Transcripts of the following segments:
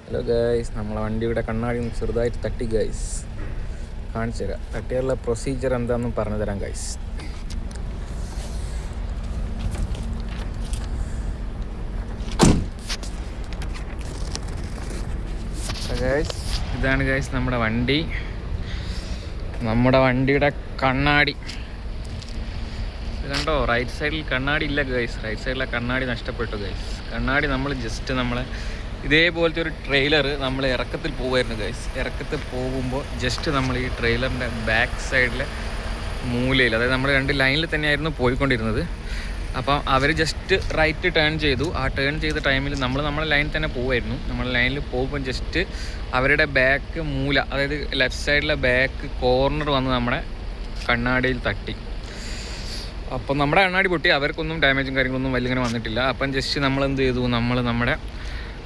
Hello guys, നമ്മളെ വണ്ടിയുടെ കണ്ണാടി ചെറുതായിട്ട് തട്ടി ഗൈസ്. കാണിച്ചു തരാം. തട്ടിയുള്ള പ്രൊസീജിയർ എന്താണെന്നും പറഞ്ഞു തരാം ഗൈസ്. ഗൈസ്, ഇതാണ് ഗൈസ് നമ്മുടെ വണ്ടി. നമ്മുടെ വണ്ടിയുടെ കണ്ണാടി ഇത് കണ്ടോ? റൈറ്റ് സൈഡിൽ കണ്ണാടി ഇല്ല ഗൈസ്. റൈറ്റ് സൈഡിലെ കണ്ണാടി നഷ്ടപ്പെട്ടു ഗൈസ്. കണ്ണാടി നമ്മൾ ജസ്റ്റ് നമ്മളെ ഇതേപോലത്തെ ഒരു ട്രെയിലർ നമ്മൾ ഇറക്കത്തിൽ പോകുമായിരുന്നു ഗൈസ്. ഇറക്കത്തിൽ പോകുമ്പോൾ ജസ്റ്റ് നമ്മൾ ഈ ട്രെയിലറിൻ്റെ ബാക്ക് സൈഡിലെ മൂലയിൽ, അതായത് നമ്മൾ രണ്ട് ലൈനിൽ തന്നെയായിരുന്നു പോയിക്കൊണ്ടിരുന്നത്. അപ്പം അവർ ജസ്റ്റ് റൈറ്റ് ടേൺ ചെയ്തു. ആ ടേൺ ചെയ്ത ടൈമിൽ നമ്മളെ ലൈനിൽ തന്നെ പോകുമായിരുന്നു. നമ്മൾ ലൈനിൽ പോകുമ്പോൾ ജസ്റ്റ് അവരുടെ ബാക്ക് മൂല, അതായത് ലെഫ്റ്റ് സൈഡിലെ ബാക്ക് കോർണർ വന്ന് നമ്മുടെ കണ്ണാടിയിൽ തട്ടി. അപ്പം നമ്മുടെ കണ്ണാടി പൊട്ടി. അവർക്കൊന്നും ഡാമേജും കാര്യങ്ങളൊന്നും വലിയ വന്നിട്ടില്ല. അപ്പം ജസ്റ്റ് നമ്മൾ എന്ത് ചെയ്തു, നമ്മുടെ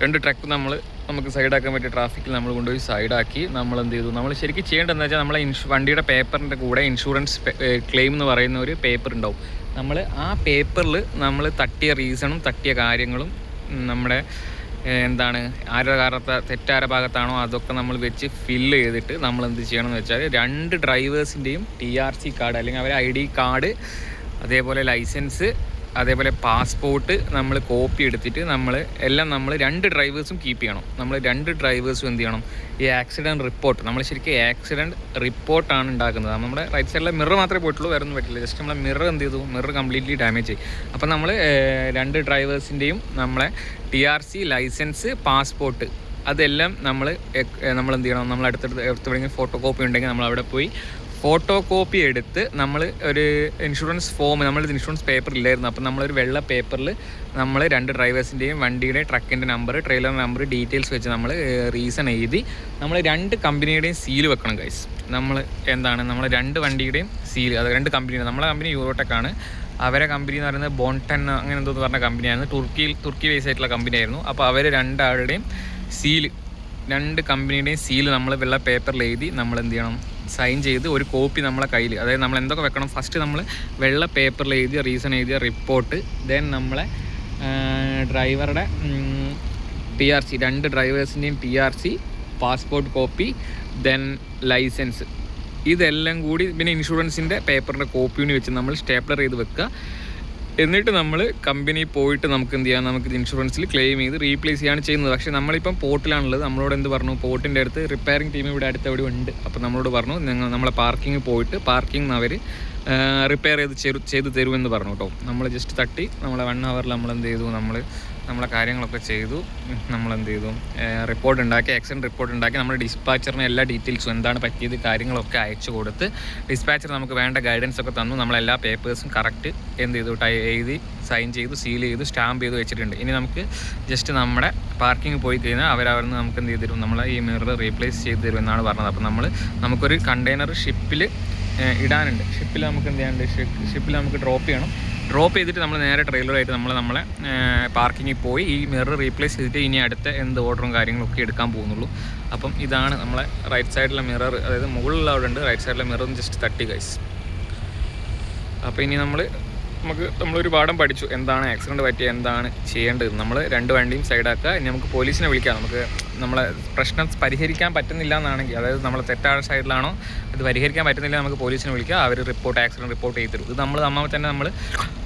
രണ്ട് ട്രക്ക് നമുക്ക് സൈഡാക്കാൻ പറ്റിയ ട്രാഫിക്കിൽ നമ്മൾ കൊണ്ടുപോയി സൈഡാക്കി. നമ്മൾ എന്ത് ചെയ്തു, നമ്മൾ ശരിക്കും ചെയ്യേണ്ടതെന്ന് വെച്ചാൽ നമ്മളെ വണ്ടിയുടെ പേപ്പറിൻ്റെ കൂടെ ഇൻഷുറൻസ് ക്ലെയിം എന്ന് പറയുന്ന ഒരു പേപ്പർ ഉണ്ടാവും. നമ്മൾ ആ പേപ്പറിൽ നമ്മൾ തട്ടിയ റീസണും തട്ടിയ കാര്യങ്ങളും നമ്മുടെ എന്താണ് ആരുടെ കാരണത്തെ തെറ്റാര ഭാഗത്താണോ അതൊക്കെ നമ്മൾ വെച്ച് ഫില്ല് ചെയ്തിട്ട് നമ്മൾ എന്ത് ചെയ്യണമെന്ന് വെച്ചാൽ രണ്ട് ഡ്രൈവേഴ്സിൻ്റെയും TRC കാർഡ് അല്ലെങ്കിൽ അവരെ ID കാർഡ്, അതേപോലെ ലൈസൻസ്, അതേപോലെ പാസ്പോർട്ട് നമ്മൾ കോപ്പി എടുത്തിട്ട് നമ്മൾ രണ്ട് ഡ്രൈവേഴ്സും കീപ്പ് ചെയ്യണം. നമ്മൾ രണ്ട് ഡ്രൈവേഴ്സും എന്ത് ചെയ്യണം, ഈ ആക്സിഡൻറ്റ് റിപ്പോർട്ട്, നമ്മൾ ശരിക്കും ആക്സിഡൻറ്റ് റിപ്പോർട്ടാണ് ഉണ്ടാക്കുന്നത്. നമ്മുടെ റൈറ്റ് സൈഡിലെ മിറർ മാത്രമേ പോയിട്ടുള്ളൂ, വേറെ ഒന്നും പറ്റില്ല. ജസ്റ്റ് നമ്മളെ മിറർ എന്ത് ചെയ്തു, മിറർ കംപ്ലീറ്റ്ലി ഡാമേജ് ചെയ്യും. അപ്പോൾ നമ്മൾ രണ്ട് ഡ്രൈവേഴ്സിൻ്റെയും നമ്മളെ TRC, ലൈസൻസ്, പാസ്പോർട്ട് അതെല്ലാം നമ്മൾ എന്ത് ചെയ്യണം, നമ്മൾ അടുത്ത് ഫോട്ടോ കോപ്പി ഉണ്ടെങ്കിൽ നമ്മൾ അവിടെ പോയി ഫോട്ടോ കോപ്പി എടുത്ത് നമ്മൾ ഒരു ഇൻഷുറൻസ് ഫോം, ഇൻഷുറൻസ് പേപ്പർ ഇല്ലായിരുന്നു. അപ്പം നമ്മളൊരു വെള്ള പേപ്പറിൽ നമ്മൾ രണ്ട് ഡ്രൈവേഴ്സിൻ്റെയും വണ്ടിയുടെ ട്രക്കിൻ്റെ നമ്പർ, ട്രെയിലർ നമ്പർ, ഡീറ്റെയിൽസ് വെച്ച് നമ്മൾ റീസൺ എഴുതി നമ്മൾ രണ്ട് കമ്പനിയുടെയും സീല് വെക്കണം ഗൈസ്. നമ്മൾ രണ്ട് വണ്ടിയുടെയും സീല്, അത് രണ്ട് കമ്പനിയുടെ, നമ്മളെ കമ്പനി യൂറോടെക്കാണ്, അവരെ കമ്പനി എന്ന് പറയുന്നത് ബോൺടെൻ അങ്ങനെ എന്തോന്ന് പറഞ്ഞ കമ്പനിയായിരുന്നു. തുർക്കി ബേസ് ആയിട്ടുള്ള കമ്പനിയായിരുന്നു. അപ്പോൾ അവർ രണ്ടാളുടെയും സീല്, രണ്ട് കമ്പനിയുടെയും സീല് നമ്മൾ വെള്ള പേപ്പറിൽ എഴുതി നമ്മൾ എന്ത് ചെയ്യണം, സൈൻ ചെയ്ത് ഒരു കോപ്പി നമ്മളെ കയ്യിൽ, അതായത് നമ്മൾ എന്തൊക്കെ വെക്കണം, ഫസ്റ്റ് നമ്മൾ വെള്ള പേപ്പറിൽ എഴുതിയ റീസൺ എഴുതിയ റിപ്പോർട്ട്, ദെൻ നമ്മളെ ഡ്രൈവറുടെ TRC, രണ്ട് ഡ്രൈവേഴ്സിൻ്റെയും TRC, passport copy, then licence, ഇതെല്ലാം കൂടി പിന്നെ ഇൻഷുറൻസിൻ്റെ പേപ്പറിൻ്റെ കോപ്പിന് വെച്ച് നമ്മൾ സ്റ്റേപ്ലർ ചെയ്ത് വെക്കുക. എന്നിട്ട് നമ്മൾ കമ്പനി പോയിട്ട് നമുക്ക് എന്ത് ചെയ്യാം, നമുക്ക് ഇൻഷുറൻസിൽ ക്ലെയിം ചെയ്ത് റീപ്ലേസ് ചെയ്യാണ് ചെയ്യുന്നത്. പക്ഷേ നമ്മളിപ്പം പോർട്ടിലാണുള്ളത്. നമ്മളോട് എന്ത് പറഞ്ഞു, പോർട്ടിൻ്റെ അടുത്ത് റിപ്പയറിംഗ് ടീം ഇവിടെ അടുത്തെവിടെ ഉണ്ട്. അപ്പോൾ നമ്മളോട് പറഞ്ഞു നമ്മളെ പാർക്കിംഗ് പോയിട്ട് പാർക്കിംഗ് അവർ റിപ്പയർ ചെയ്ത് തരുമെന്ന് പറഞ്ഞു കേട്ടോ. നമ്മൾ ജസ്റ്റ് തട്ടി നമ്മളെ 1 ഹവറിൽ നമ്മൾ എന്ത് ചെയ്തു, നമ്മളെ കാര്യങ്ങളൊക്കെ ചെയ്തു. നമ്മളെന്ത് ചെയ്തു, റിപ്പോർട്ട് ഉണ്ടാക്കി, ആക്സിഡൻറ്റ് റിപ്പോർട്ട് ഉണ്ടാക്കി. നമ്മൾ ഡിസ്പാച്ചറിന് എല്ലാ ഡീറ്റെയിൽസും എന്താണ് പറ്റിയത് കാര്യങ്ങളൊക്കെ അയച്ചു കൊടുത്ത് ഡിസ്പാച്ചർ നമുക്ക് വേണ്ട ഗൈഡൻസ് ഒക്കെ തന്നു. നമ്മളെല്ലാ പേപ്പേഴ്സും കറക്റ്റ് എന്ത് ചെയ്തു, എഴുതി സൈൻ ചെയ്തു, സീൽ ചെയ്തു, സ്റ്റാമ്പ് ചെയ്ത് വെച്ചിട്ടുണ്ട്. ഇനി നമുക്ക് ജസ്റ്റ് നമ്മുടെ പാർക്കിംഗ് പോയി കഴിഞ്ഞാൽ അവരവിടുന്ന് നമുക്ക് എന്ത് ചെയ്ത് തരും, നമ്മളെ ഈ മിറർ റീപ്ലേസ് ചെയ്ത് തരും എന്നാണ് പറഞ്ഞത്. അപ്പോൾ നമുക്കൊരു കണ്ടെയ്നർ ഷിപ്പിൽ ഇടാനുണ്ട്. ഷിപ്പിൽ നമുക്ക് എന്ത് ചെയ്യാനുണ്ട്, ഷിപ്പിൽ നമുക്ക് ഡ്രോപ്പ് ചെയ്തിട്ട് നമ്മൾ നേരെ ട്രെയിലറായിട്ട് നമ്മളെ പാർക്കിങ്ങിൽ പോയി ഈ മിറർ റീപ്ലേസ് ചെയ്തിട്ട് ഇനി അടുത്ത എന്ത് ഓർഡറും കാര്യങ്ങളൊക്കെ എടുക്കാൻ പോകുന്നുള്ളൂ. അപ്പം ഇതാണ് നമ്മളെ റൈറ്റ് സൈഡിലെ മിറർ, അതായത് മുകളിലുള്ള അവിടെ ഉണ്ട്, റൈറ്റ് സൈഡിലെ മിററും ജസ്റ്റ് തട്ടി ഗൈസ്. അപ്പോൾ ഇനി നമ്മളൊരു പാഠം പഠിച്ചു, എന്താണ് ആക്സിഡൻറ്റ് പറ്റിയ എന്താണ് ചെയ്യേണ്ടത്. നമ്മൾ രണ്ട് വണ്ടിയും സൈഡാക്കുക. ഇനി നമുക്ക് പോലീസിനെ വിളിക്കാം. നമുക്ക് നമ്മളെ പ്രശ്നം പരിഹരിക്കാൻ പറ്റുന്നില്ല എന്നാണെങ്കിൽ, അതായത് നമ്മൾ തെറ്റായ സൈഡിലാണോ ഇത് പരിഹരിക്കാൻ പറ്റുന്നില്ല, നമുക്ക് പോലീസിനെ വിളിക്കുക. അവർ ആക്സിഡൻറ്റ് റിപ്പോർട്ട് ചെയ്ത് തരും. ഇത് നമ്മൾ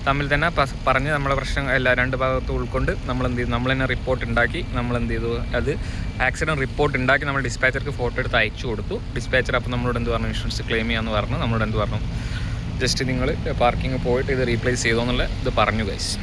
തമ്മിൽ തന്നെ പറഞ്ഞ് നമ്മളെ പ്രശ്നം രണ്ട് ഭാഗത്തും ഉൾക്കൊണ്ട് നമ്മൾ എന്ത് ചെയ്തു, നമ്മൾ തന്നെ റിപ്പോർട്ട് ഉണ്ടാക്കി, നമ്മൾ എന്ത് ചെയ്തു, അത് ആക്സിഡൻറ്റ് റിപ്പോർട്ട് ഉണ്ടാക്കി നമ്മൾ ഡിസ്പാച്ചർക്ക് ഫോട്ടോ എടുത്ത് അയച്ചു കൊടുത്തു. ഡിസ്പാച്ചർ അപ്പോൾ നമ്മളോട് എന്ത് പറഞ്ഞു, ഇൻഷുറൻസ് ക്ലെയിം ചെയ്യാമെന്ന് പറഞ്ഞു. നമ്മളോട് എന്ത് പറഞ്ഞു, ജസ്റ്റ് നിങ്ങൾ പാർക്കിംഗ് പോയിട്ട് ഇത് റീപ്ലേസ് ചെയ്തോ എന്നുള്ള ഇത് പറഞ്ഞു ഗൈസ്.